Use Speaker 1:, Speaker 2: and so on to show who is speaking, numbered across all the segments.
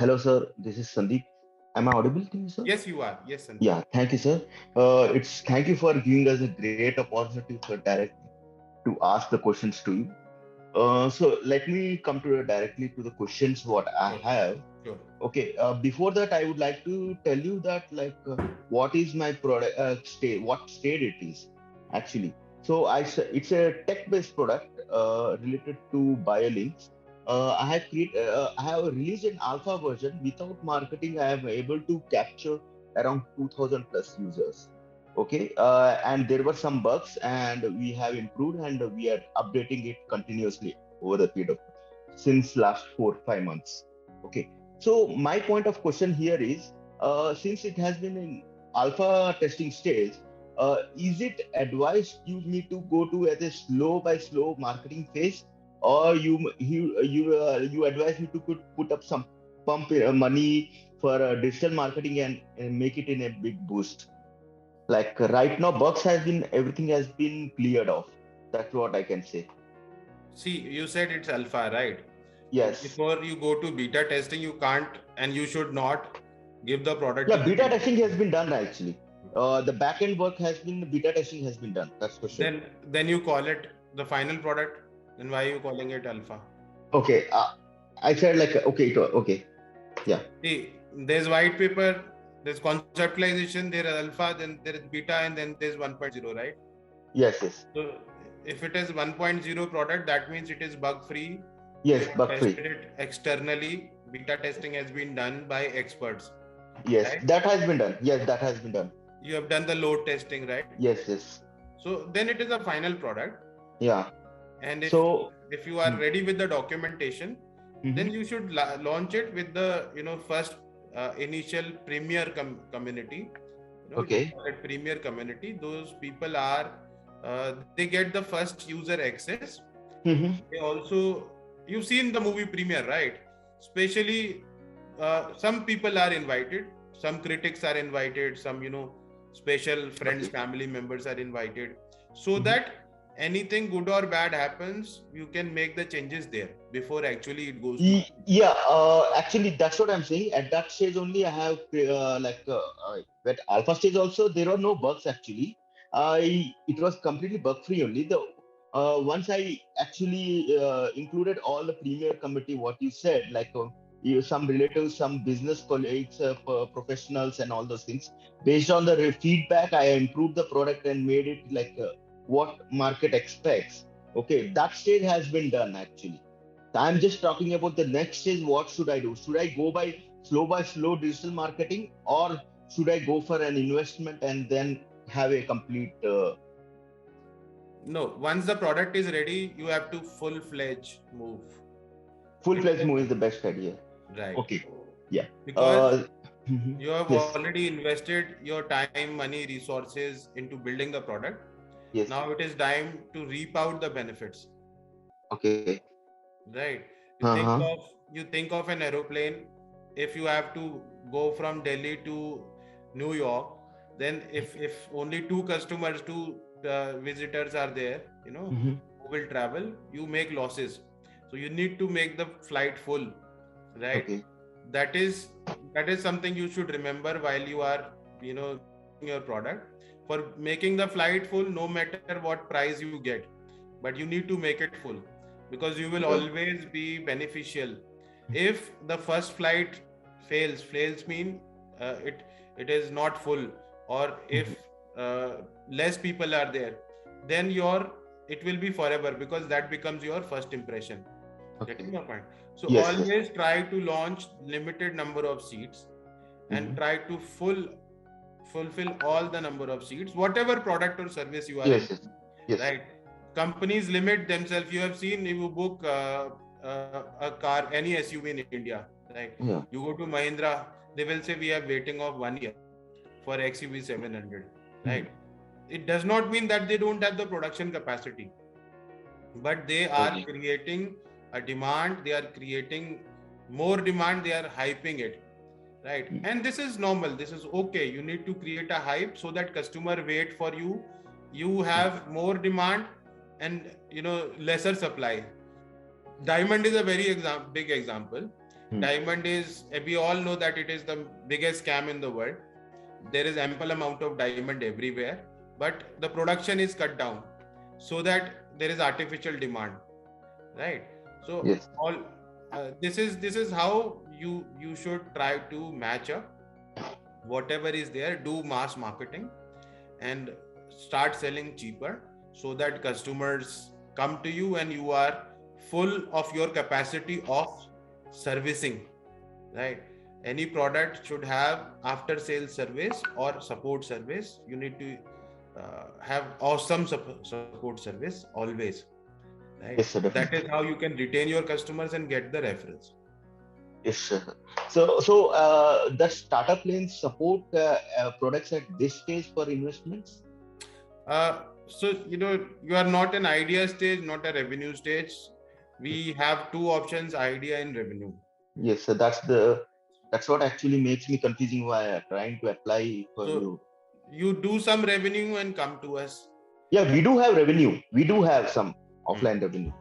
Speaker 1: Hello, sir. This is Sandeep. Am I audible to you, sir?
Speaker 2: Yes, you are. Yes, Sandeep.
Speaker 1: Yeah, thank you, sir. It's thank you for giving us a great opportunity for directly to ask the questions to you. So let me come to directly to the questions what I
Speaker 2: Sure.
Speaker 1: have.
Speaker 2: Sure.
Speaker 1: Okay. Before that, I would like to tell you that what is my product state, what state it is actually. It's a tech-based product related to biolinks. I have released an alpha version without marketing. I am able to capture around 2000 plus users. Okay, and there were some bugs, and we have improved, and we are updating it continuously over the period of since last 4 5 months. Okay, so my point of question here is, since it has been in alpha testing stage, is it advised you need to go to at a slow by slow marketing phase, or you advise me to put up some pump money for digital marketing and make it in a big boost? Like right now, bugs has been everything has been cleared off. That's what I can say.
Speaker 2: See, you said it's alpha, right? So
Speaker 1: Yes.
Speaker 2: before you go to beta testing, you can't and you should not give the product to
Speaker 1: Yeah,
Speaker 2: the
Speaker 1: beta
Speaker 2: beta.
Speaker 1: testing has been done actually. The back end work has been beta testing has been done. That's for sure.
Speaker 2: Then you call it the final product. Then why are you calling it alpha?
Speaker 1: Okay. I said like okay, okay. Yeah.
Speaker 2: See, there's white paper, there's conceptualization, there is alpha, then there is beta, and then there's 1.0, right?
Speaker 1: Yes. Yes.
Speaker 2: So if it is 1.0 product, that means it is bug free. You
Speaker 1: Yes.
Speaker 2: have
Speaker 1: Bug free.
Speaker 2: tested it externally. Beta testing has been done by experts,
Speaker 1: Yes,
Speaker 2: right?
Speaker 1: that has been done. Yes, that has been done.
Speaker 2: You have done the load testing, right?
Speaker 1: Yes. Yes.
Speaker 2: So then it is a final product.
Speaker 1: Yeah.
Speaker 2: And
Speaker 1: So.
Speaker 2: if you are ready with the documentation, then
Speaker 1: Mhm.
Speaker 2: you should launch it with the first initial premier community. You
Speaker 1: Okay.
Speaker 2: call it premier community. Those people are they get the first user access.
Speaker 1: Mhm.
Speaker 2: They also, you've seen the movie premiere, right? Especially some people are invited, some critics are invited, some special friends,
Speaker 1: Okay.
Speaker 2: family members are invited, so
Speaker 1: Mhm.
Speaker 2: that anything good or bad happens, you can make the changes there before actually it goes to.
Speaker 1: Yeah, actually, that's what I'm saying. At that stage only, I have at alpha stage also there are no bugs actually. It was completely bug free only. The once I actually included all the premier committee, what you said, some relatives, some business colleagues, professionals, and all those things. Based on the feedback, I improved the product and made it what market expects. Okay, that stage has been done actually. I'm just talking about the next stage. What should I do? Should I go by slow digital marketing, or should I go for an investment and then have a complete
Speaker 2: No, once the product is ready, you have to full-fledged move.
Speaker 1: full-fledged move is the best idea?
Speaker 2: Right.
Speaker 1: Okay, yeah.
Speaker 2: Because
Speaker 1: Mhm.
Speaker 2: you have
Speaker 1: Yes,
Speaker 2: already invested your time, money, resources into building the product.
Speaker 1: yes.
Speaker 2: Now it is time to reap out the benefits.
Speaker 1: Okay.
Speaker 2: Right. You think
Speaker 1: Uh-huh.
Speaker 2: of an aeroplane. If you have to go from Delhi to New York, then if only two customers, two visitors are there,
Speaker 1: Mhm.
Speaker 2: who will travel, you make losses. So you need to make the flight full, right?
Speaker 1: Okay.
Speaker 2: That is something you should remember while you are launching your product. For making the flight full, no matter what price you get, but you need to make it full, because you will
Speaker 1: Yeah.
Speaker 2: always be beneficial. If the first flight fails mean it is not full, or if
Speaker 1: Mhm.
Speaker 2: less people are there, then it will be forever, because that becomes your first impression. Getting
Speaker 1: Okay.
Speaker 2: your point? So
Speaker 1: Yes, yes.
Speaker 2: always try to launch limited number of seats, and
Speaker 1: Mhm.
Speaker 2: try to fulfill all the number of seats, whatever product or service you are in.
Speaker 1: Yes, yes, yes.
Speaker 2: Right? Companies limit themselves. You have seen, if you book a car, any SUV in India, right?
Speaker 1: Yeah.
Speaker 2: You go to Mahindra, they will say we have waiting of 1 year for XUV 700,
Speaker 1: Mhm.
Speaker 2: right? It does not mean that they don't have the production capacity, but they are
Speaker 1: Okay.
Speaker 2: creating a demand. They are creating more demand. They are hyping it, right?
Speaker 1: Mhm.
Speaker 2: And this is normal, this is okay. You need to create a hype so that customer wait for you. You have more demand and lesser supply. Diamond is a very big example. Diamond is, we all know that it is the biggest scam in the world. There is ample amount of diamond everywhere, but the production is cut down so that there is artificial demand, right? So
Speaker 1: Yes.
Speaker 2: all this is how you should try to match up whatever is there, do mass marketing and start selling cheaper so that customers come to you and you are full of your capacity of servicing, right? Any product should have after sales service or support service. You need to have awesome support service always, right?
Speaker 1: Yes, sir,
Speaker 2: That
Speaker 1: definitely.
Speaker 2: is how you can retain your customers and get the referrals.
Speaker 1: Yes, sir. So the startup lanes support products at this stage for investments?
Speaker 2: So you are not an idea stage, not a revenue stage. We have two options: idea and revenue.
Speaker 1: Yes, sir. That's what actually makes me confusing why I'm trying to apply for
Speaker 2: So
Speaker 1: you.
Speaker 2: you do some revenue and come to us.
Speaker 1: Yeah, we do have revenue. We do have some
Speaker 2: Hmm.
Speaker 1: offline revenue.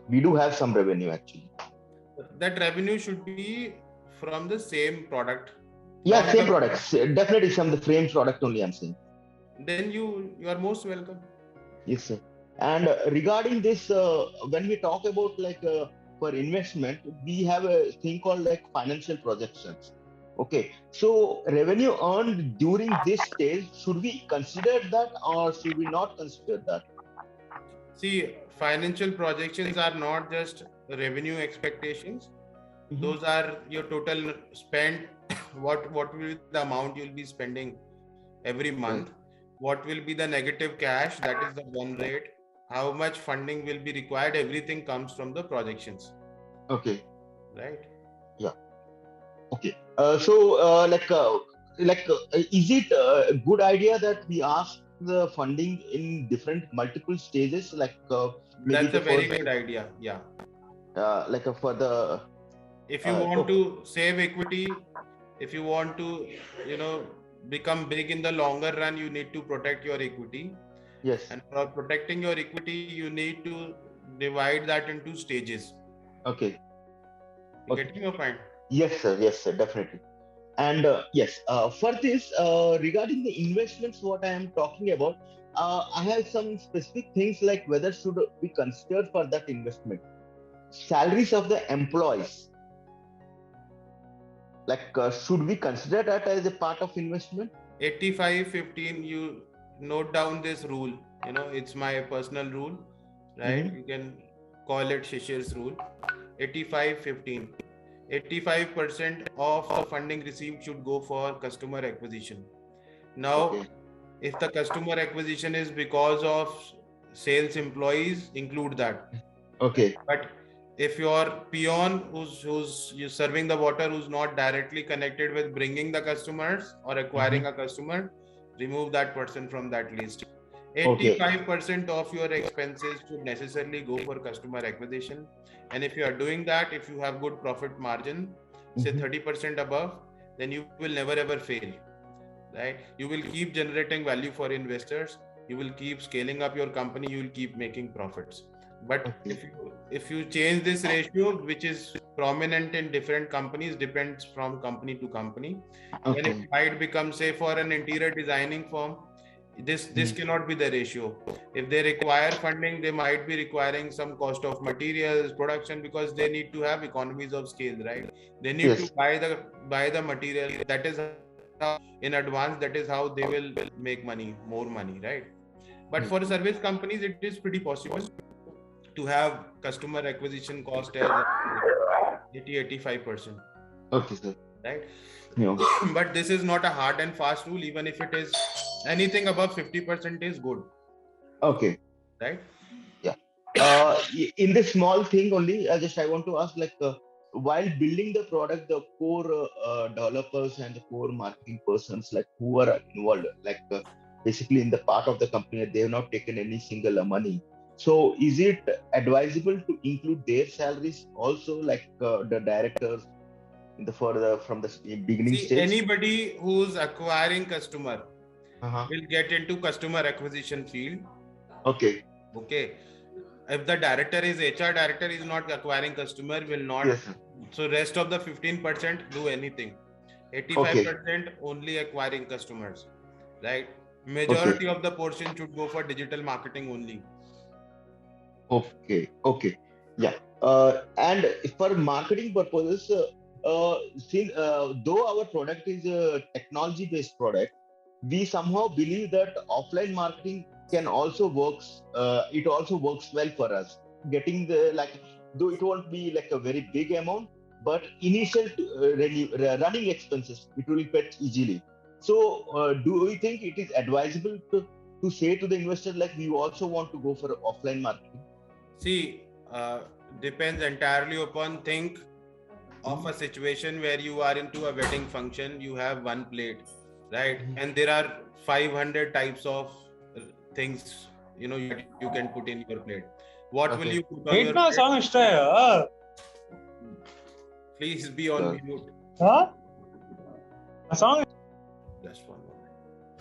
Speaker 1: We do have some revenue actually.
Speaker 2: That revenue should be from the same product,
Speaker 1: Yeah,
Speaker 2: not
Speaker 1: same
Speaker 2: the.
Speaker 1: products. Definitely some the frame product only I'm saying.
Speaker 2: Then you are most welcome.
Speaker 1: Yes, sir. And regarding this, when we talk about for investment, we have a thing called like financial projections. Okay, so revenue earned during this stage, should we consider that or should we not consider that?
Speaker 2: See, financial projections are not just revenue expectations.
Speaker 1: Mhm.
Speaker 2: Those are your total spend. What will be the amount you'll be spending every
Speaker 1: Okay.
Speaker 2: month? What will be the negative cash? That is the burn rate. How much funding will be required? Everything comes from the projections,
Speaker 1: Okay.
Speaker 2: right?
Speaker 1: Yeah. Okay. Is it a good idea that we ask the funding in different multiple stages, maybe
Speaker 2: That's
Speaker 1: the
Speaker 2: a very
Speaker 1: first,
Speaker 2: good idea. Yeah.
Speaker 1: for the
Speaker 2: If you want
Speaker 1: okay.
Speaker 2: to save equity, if you want to, you know, become big in the longer run, you need to protect your equity.
Speaker 1: Yes.
Speaker 2: And for protecting your equity, you need to divide that into stages.
Speaker 1: Okay.
Speaker 2: You
Speaker 1: Okay.
Speaker 2: getting your point?
Speaker 1: Yes, sir. Yes, sir. Definitely. And yes, for this, regarding the investments, what I am talking about, I have some specific things like whether should we consider for that investment salaries of the employees. Should we consider that as a part of investment?
Speaker 2: 85-15, you note down this rule. It's my personal rule, right?
Speaker 1: Mm-hmm.
Speaker 2: You can call it Shishir's rule. 85-15. 85% of the funding received should go for customer acquisition. Now,
Speaker 1: Okay.
Speaker 2: if the customer acquisition is because of sales employees, include that. Right?
Speaker 1: Okay.
Speaker 2: But if your peon who's you serving the water, who's not directly connected with bringing the customers or
Speaker 1: Mm-hmm.
Speaker 2: acquiring a customer, remove that person from that list.
Speaker 1: Okay.
Speaker 2: 85% of your expenses should necessarily go for customer acquisition. And if you are doing that, if you have good profit margin, say
Speaker 1: Mm-hmm.
Speaker 2: 30% above, then you will never ever fail, right? You will keep generating value for investors. You will keep scaling up your company. You will keep making profits. But
Speaker 1: Okay.
Speaker 2: if you change this ratio, which is prominent in different companies, depends from company to company, then it
Speaker 1: Okay.
Speaker 2: might become, say, for an interior designing firm, this
Speaker 1: Mm.
Speaker 2: cannot be the ratio. If they require funding, they might be requiring some cost of materials, production, because they need to have economies of scale, right? They need to
Speaker 1: Yes.
Speaker 2: buy the material. That is how, in advance, that is how they will make more money, right? But
Speaker 1: Mm.
Speaker 2: for service companies, it is pretty possible to have customer acquisition cost as 80-85%,
Speaker 1: Okay, sir.
Speaker 2: right?
Speaker 1: Yeah.
Speaker 2: But this is not a hard and fast rule. Even if it is anything above 50% is good,
Speaker 1: Okay.
Speaker 2: right?
Speaker 1: Yeah. In this small thing only, I want to ask while building the product, the core developers and the core marketing persons who are involved, basically in the part of the company, they have not taken any single money. So is it advisable to include their salaries also, the directors in the further from the beginning
Speaker 2: See,
Speaker 1: stage?
Speaker 2: anybody who's acquiring customer
Speaker 1: Uh-huh.
Speaker 2: will get into customer acquisition field.
Speaker 1: Okay.
Speaker 2: Okay. if the director is HR director is not acquiring customer, will not.
Speaker 1: Yes, sir.
Speaker 2: So rest of the 15% do anything. 85% only acquiring customers, right?
Speaker 1: Okay.
Speaker 2: Majority of the portion should go for digital marketing only.
Speaker 1: Okay. Yeah. And for marketing purposes, though our product is a technology-based product, we somehow believe that offline marketing can also works. It also works well for us. Getting the like, though it won't be like a very big amount, but initial running expenses it will fetch easily. So, do we think it is advisable to say to the investor like we also want to go for offline marketing?
Speaker 2: See, depends entirely upon think of a situation where you are into a wedding function, you have one plate, right? And there are 500 types of things, that you can put in your plate. What will
Speaker 1: Okay.
Speaker 2: you put on your plate?
Speaker 3: song is
Speaker 2: Please be on
Speaker 1: Sure.
Speaker 2: mute.
Speaker 3: Huh? A song.
Speaker 2: Just one moment.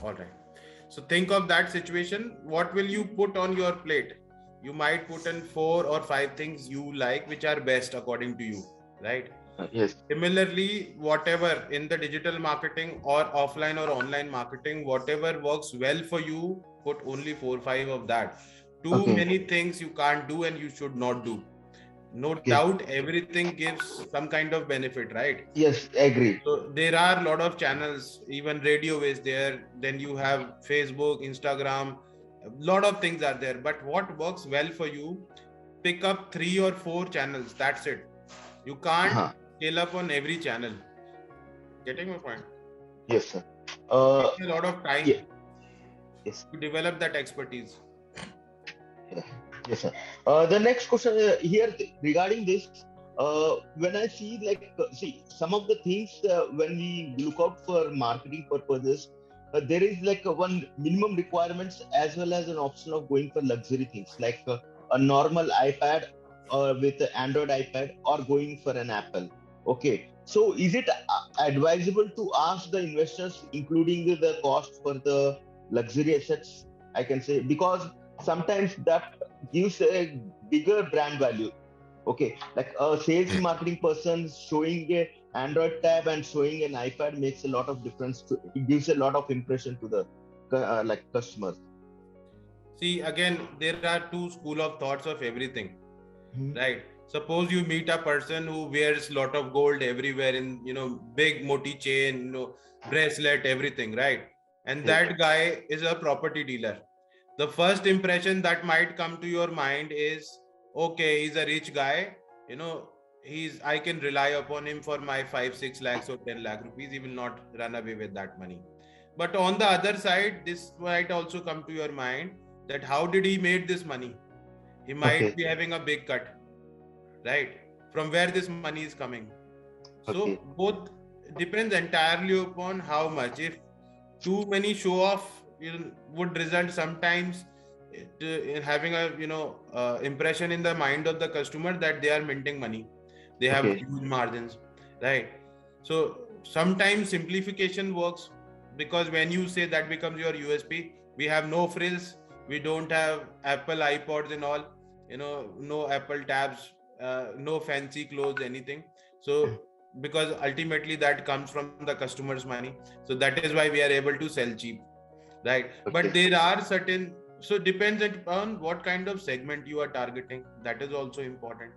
Speaker 2: All right. So think of that situation. What will you put on your plate? You might put in 4 or 5 things you like, which are best according to you, right?
Speaker 1: Yes.
Speaker 2: Similarly, whatever in the digital marketing or offline or online marketing, whatever works well for you, put only 4 or 5 of that. Too
Speaker 1: Okay.
Speaker 2: many things you can't do and you should not do. No
Speaker 1: Okay.
Speaker 2: doubt everything gives some kind of benefit, right?
Speaker 1: Yes, agree.
Speaker 2: So there are a lot of channels, even radio is there. Then you have Facebook, Instagram, a lot of things are there. But what works well for you, pick up 3 or 4 channels. That's it. You can't
Speaker 1: Uh-huh.
Speaker 2: scale up on every channel. Getting my point?
Speaker 1: Yes, sir.
Speaker 2: It takes a lot of time
Speaker 1: Yeah. Yes.
Speaker 2: to develop that expertise.
Speaker 1: Yes, sir. The next question here regarding this, when I see see some of the things when we look out for marketing purposes, there is like one minimum requirements as well as an option of going for luxury things like a normal iPad with an Android iPad or going for an Apple. Okay, so is it advisable to ask the investors, including the cost for the luxury assets? I can say because sometimes that gives a bigger brand value. Okay, like a sales marketing person showing a Android tab and showing an iPad makes a lot of difference. It gives a lot of impression to the customers.
Speaker 2: See, again, there are 2 school of thoughts of everything, right? Suppose you meet a person who wears lot of gold everywhere in, big moti chain, bracelet, everything, right? And that guy is a property dealer. The first impression that might come to your mind is, okay, he's a rich guy, I can rely upon him for my 5-6 lakhs or 10 lakh rupees. He will not run away with that money. But on the other side, this might also come to your mind that how did he made this money? He might be having a big cut, right? From where this money is coming. So both depends entirely upon how much. If too many show off would result sometimes in having a impression in the mind of the customer that they are minting money, they have huge margins, right? So sometimes simplification works, because when you say that becomes your USP, we have no frills, we don't have Apple iPods and all, no Apple tabs, no fancy clothes, anything. So because ultimately that comes from the customer's money, so that is why we are able to sell cheap, right? But there are certain, so depends on what kind of segment you are targeting. That is also important.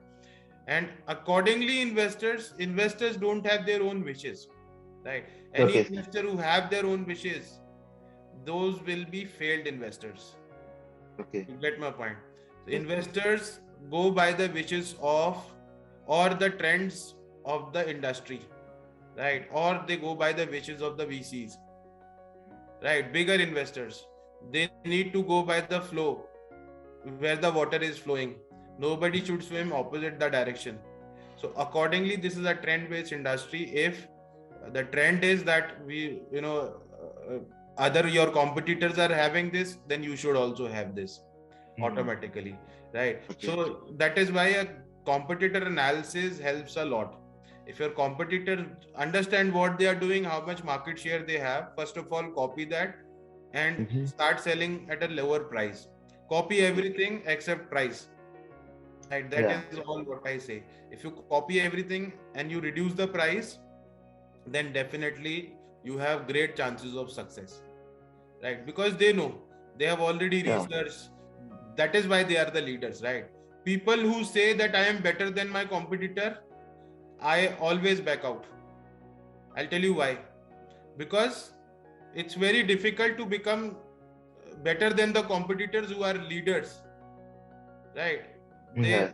Speaker 2: And accordingly, investors don't have their own wishes, right? Any investor who have their own wishes, those will be failed investors. You get my point? So investors go by the wishes of, or the trends of the industry, right? Or they go by the wishes of the VCs, right? Bigger investors, they need to go by the flow, where the water is flowing. Nobody should swim opposite the direction. So accordingly, this is a trend-based industry. If the trend is that other your competitors are having this, then you should also have this automatically, right? So that is why a competitor analysis helps a lot. If your competitors understand what they are doing, how much market share they have, first of all, copy that and start selling at a lower price. Copy everything except price. Right, that is all what I say. If you copy everything and you reduce the price, then definitely you have great chances of success. Right, because they know, they have already researched. That is why they are the leaders, right? People who say that I am better than my competitor, I always back out. I'll tell you why. Because it's very difficult to become better than the competitors who are leaders, right? They,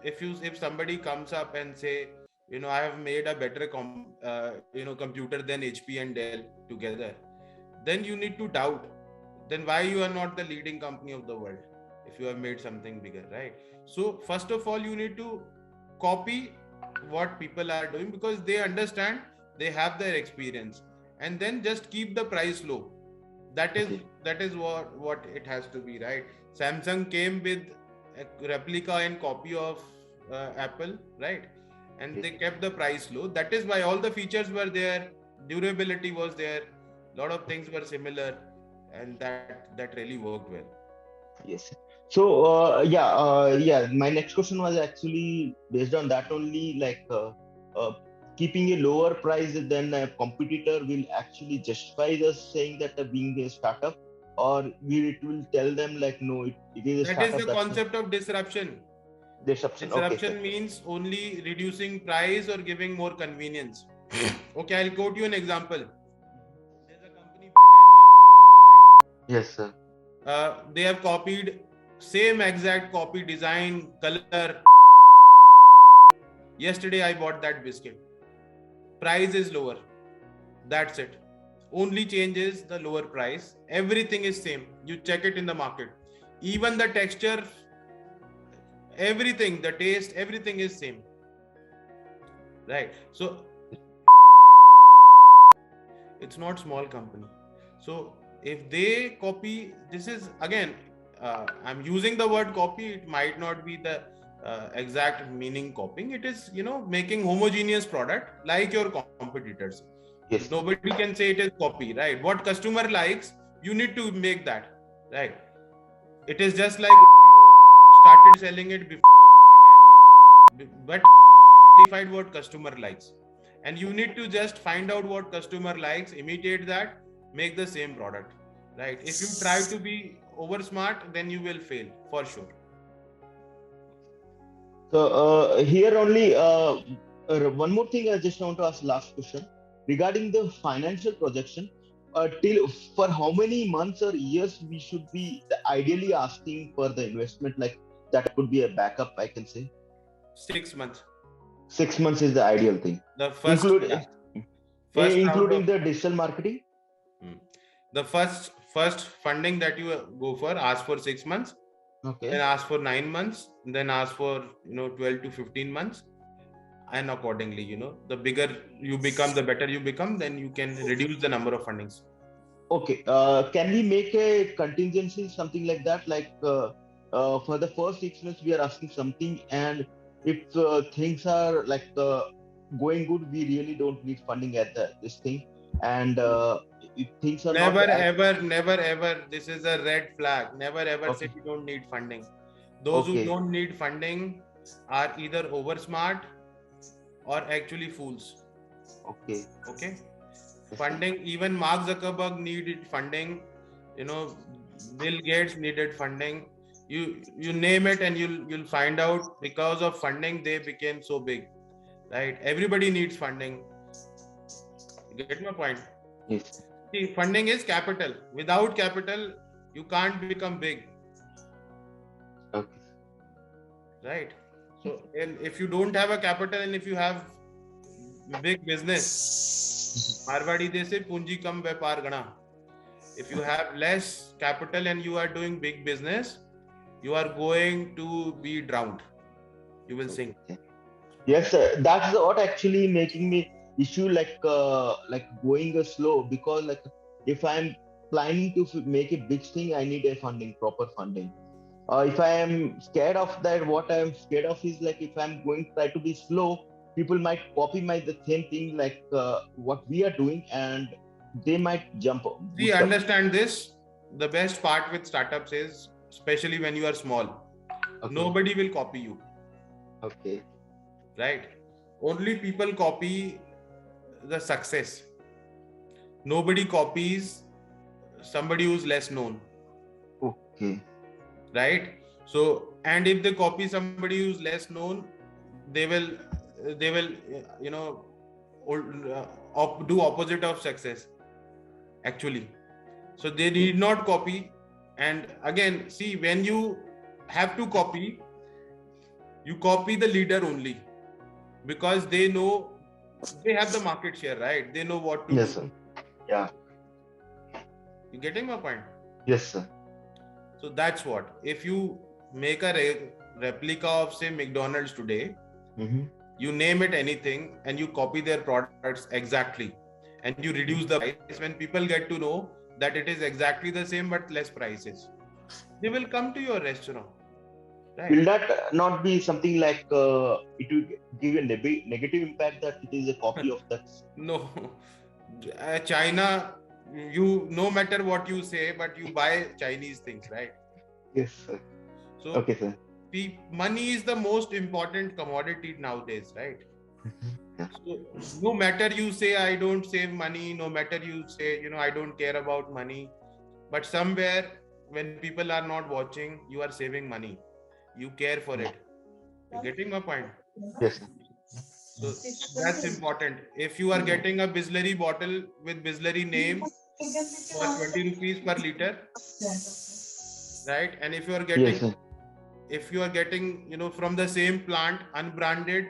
Speaker 2: if somebody comes up and say, I have made a better computer than HP and Dell together, then you need to doubt. Then why you are not the leading company of the world if you have made something bigger, right? So first of all, you need to copy what people are doing because they understand, they have their experience, and then just keep the price low. That is what it has to be, right? Samsung came with a replica and copy of Apple, right? And they kept the price low. That is why all the features were there, durability was there, a lot of things were similar, and that really worked well.
Speaker 1: Yes. So my next question was actually based on that only, like keeping a lower price than a competitor will actually justify us saying that being a startup, or it will tell them like no, it is a
Speaker 2: That
Speaker 1: startup.
Speaker 2: is the concept of disruption.
Speaker 1: Disruption.
Speaker 2: Disruption means only reducing price or giving more convenience. Okay, I'll quote you an example. There's a company, Britannia,
Speaker 1: Yes, sir.
Speaker 2: they have copied same exact copy, design, color. Yesterday I bought that biscuit. Price is lower. That's it. Only change is the lower price. Everything is same. You check it in the market. Even the texture, everything, the taste, everything is same. Right. So it's not small company. So if they copy, this is again, I'm using the word copy. It might not be the exact meaning copying. It is, making homogeneous product like your competitors.
Speaker 1: Yes.
Speaker 2: Nobody can say it is copy, right? What customer likes, you need to make that, right? It is just like started selling it before, but identified what customer likes, and you need to just find out what customer likes, imitate that, make the same product, right? If you try to be over smart, then you will fail for sure.
Speaker 1: So here only one more thing I just want to ask, last question regarding the financial projection. Till for how many months or years we should be ideally asking for the investment? Like that could be a backup, I can say.
Speaker 2: 6 months.
Speaker 1: 6 months is the ideal thing.
Speaker 2: The first round
Speaker 1: Including
Speaker 2: of
Speaker 1: the digital marketing.
Speaker 2: The first funding that you go for, ask for 6 months.
Speaker 1: Okay.
Speaker 2: Then ask for 9 months, then ask for 12 to 15 months, and accordingly, the bigger you become, the better you become, then you can reduce the number of fundings.
Speaker 1: Okay. Can we make a contingency, something like that? Like for the first 6 months, we are asking something, and if things are like going good, we really don't need funding at this thing. And if things are
Speaker 2: never
Speaker 1: not
Speaker 2: never ever, this is a red flag. Never ever say you don't need funding. Those who don't need funding are either over smart or actually fools. Okay. Funding, even Mark Zuckerberg needed funding, Bill Gates needed funding. You name it, and you'll find out because of funding they became so big, right? Everybody needs funding. You get my point?
Speaker 1: Yes.
Speaker 2: See, funding is capital. Without capital, you can't become big.
Speaker 1: Okay.
Speaker 2: Right. So, and if you don't have a capital, and if you have big business, Marwadi they say punji kam vyapar gana. If you have less capital and you are doing big business, you are going to be drowned. You will sink.
Speaker 1: Yes, that's what actually making me issue like going slow, because like if I'm planning to make a big thing, I need a funding, proper funding. If I am scared of that, what I am scared of is like if I'm going to try to be slow, people might copy the same thing like what we are doing, and they might jump.
Speaker 2: See, understand this. The best part with startups is, especially when you are small, nobody will copy you.
Speaker 1: Okay.
Speaker 2: right? Only people copy the success. Nobody copies somebody who's less known,
Speaker 1: Okay.
Speaker 2: right? So, and if they copy somebody who's less known, they will you know do opposite of success actually. So they need not copy. And again, see, when you have to copy, you copy the leader only, because they know, they have the market share, right? They know what to
Speaker 1: Yes,
Speaker 2: do.
Speaker 1: sir. Yeah.
Speaker 2: You getting my point?
Speaker 1: Yes, sir.
Speaker 2: So that's what, if you make a replica of, say, McDonald's today,
Speaker 1: Mm-hmm.
Speaker 2: you name it anything and you copy their products exactly, and you reduce the price, when people get to know that it is exactly the same but less prices, they will come to your restaurant, right?
Speaker 1: Will that not be something like it will give a negative impact that it is a copy of that?
Speaker 2: No. China, you, no matter what you say, but you buy Chinese things, right?
Speaker 1: Yes, sir.
Speaker 2: So
Speaker 1: Okay, sir.
Speaker 2: money is the most important commodity nowadays, right?
Speaker 1: Yeah.
Speaker 2: So no matter you say I don't save money, no matter you say, I don't care about money, but somewhere when people are not watching, you are saving money. You care for it. You're getting my point?
Speaker 1: Yes, sir.
Speaker 2: So that's important. If you are getting a Bisleri bottle with Bisleri name for 20 rupees per liter, right? And if you are
Speaker 1: Yes,
Speaker 2: getting,
Speaker 1: sir.
Speaker 2: from the same plant, unbranded,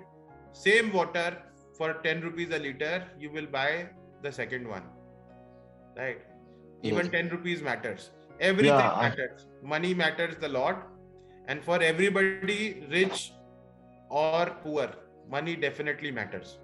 Speaker 2: same water for 10 rupees a liter, you will buy the second one, right? Even
Speaker 1: Yes.
Speaker 2: 10 rupees matters.
Speaker 1: Yeah.
Speaker 2: Everything matters. Money matters a lot. And for everybody, rich or poor, money definitely matters.